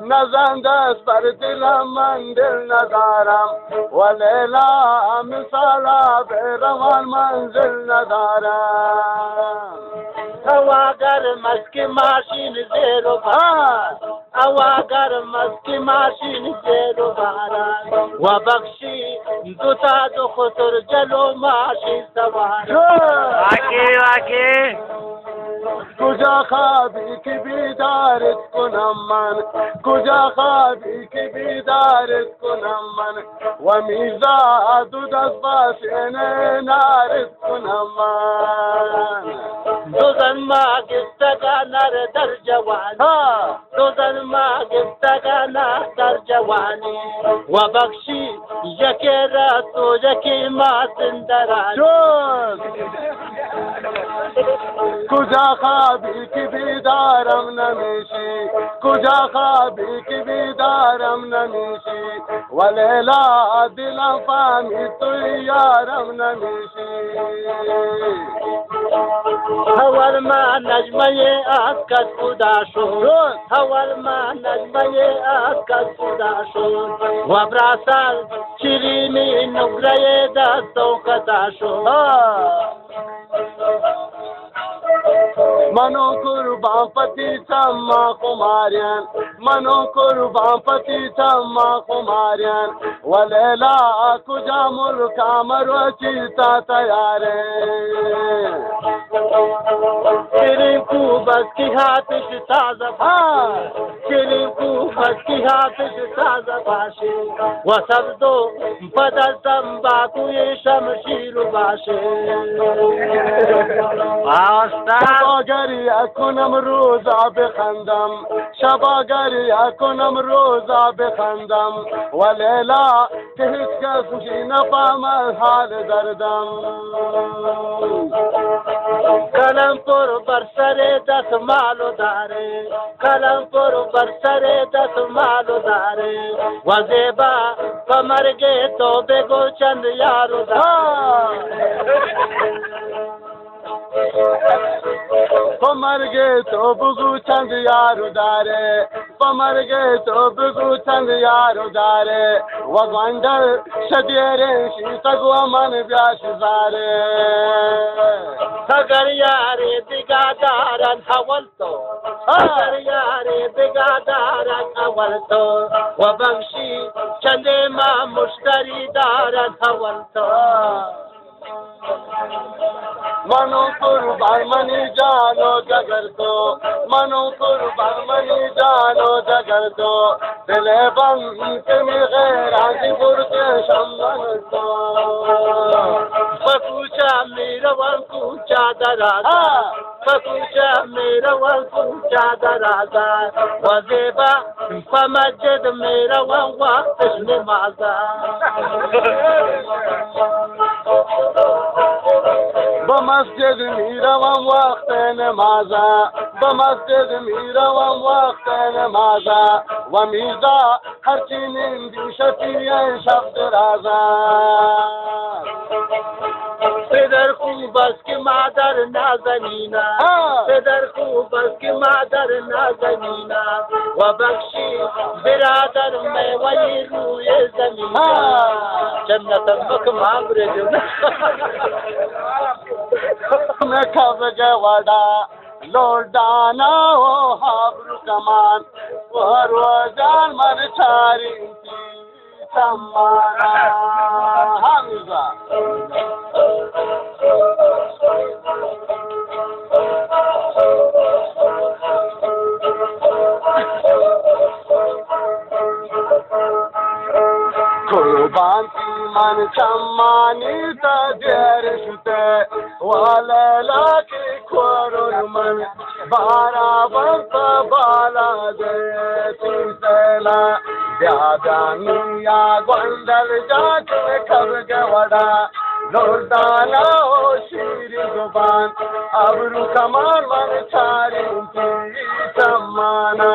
نزن دست بر دلم من دل ندارم و لیلا مثالا به روان منزل ندارم. هوا گرم است که ماشین زیر و باران، هوا گرم است که ماشین زیر و باران، و بخشی دوتا دو خطر جلو ماشین سواران. واقعی کجا خوابی که بیدارت کنم من، کجا خوابی که بیدارت کنم من، و میزاد و دست باسین نارت کنم من. دوزن ما گفتگانر در جوانی، دوزن ما گفتگانر در جوانی، و بخشی یکی راست و یکی ما زندرانی. کجا خوابی که بیدارم نمیشی، کجا خوابی که بیدارم نمیشی، و لیلا دلم فهمی تو یارم نمیشی. اول ما نجمه از کس خدا شد، اول ما نجمه از کس خدا شد، و براسل شیرینی نقره دست و خطا شد. منو قربان پتی ما خماریان، منو قربان پتی ما خماریان، و لیلا کجا ملکا مرو چیتا تیاره. شیرین کو بس کی هاتش تازه پاش، شیرین کو بس کی هاتش تازه پاشه، و سبزو بدستم باکوی شمشیر باشه. شباگری کنم روزا بخندم، شباگری کنم روزا بخندم، و لیلا که هیچ کس کی نفهمد حال دردم. کلم پر بر سر دست مالو داره، کلم پر بر سر دست مالو داره، و زیبا کمرگ تو بگو چند یارو داره. مرگ تو بگو چند یارو داره، مرگ تو بگو چند یارو داره، و گندر شدیر شیطگو من بیاش زاره. اگر یاری دیگه دارن حول تو، اگر یاری دیگه دارن حول تو، و بخشی چند ما مشتری دارن حول تو. منو قربان منی جانو جگر تو، منو قربان منی جانو جگر تو، دل بم که می غیرانی برده شمن تو. بکوچا میروان کوچا درازا، بکوچا میروان کوچا درازا، و زیبا فمجد میروان وقتش نمازا. بمسجد میروم وقت نمازا، بمسجد میروم وقت نمازا، و میزا هرچی نیم شفیع شب درازا. پدر خوب است که مادر نازنین است، پدر خوب است که مادر نازنین است، و بخشی برادر میوه روی زمین است. جنت مکمام رجل مکب گوڑا لوڈانا ہو حبر کمان، روزان من چاری سمانا. حمزہ قربان من چمانی تجرشته، ولیلا کی کورون من بارابر بالا دیتی سیلا. بیادانی یا گوندل جاک کب گوڑا لوڈانا ہو شیر زبان، ابرو کمان من چاری سمانا.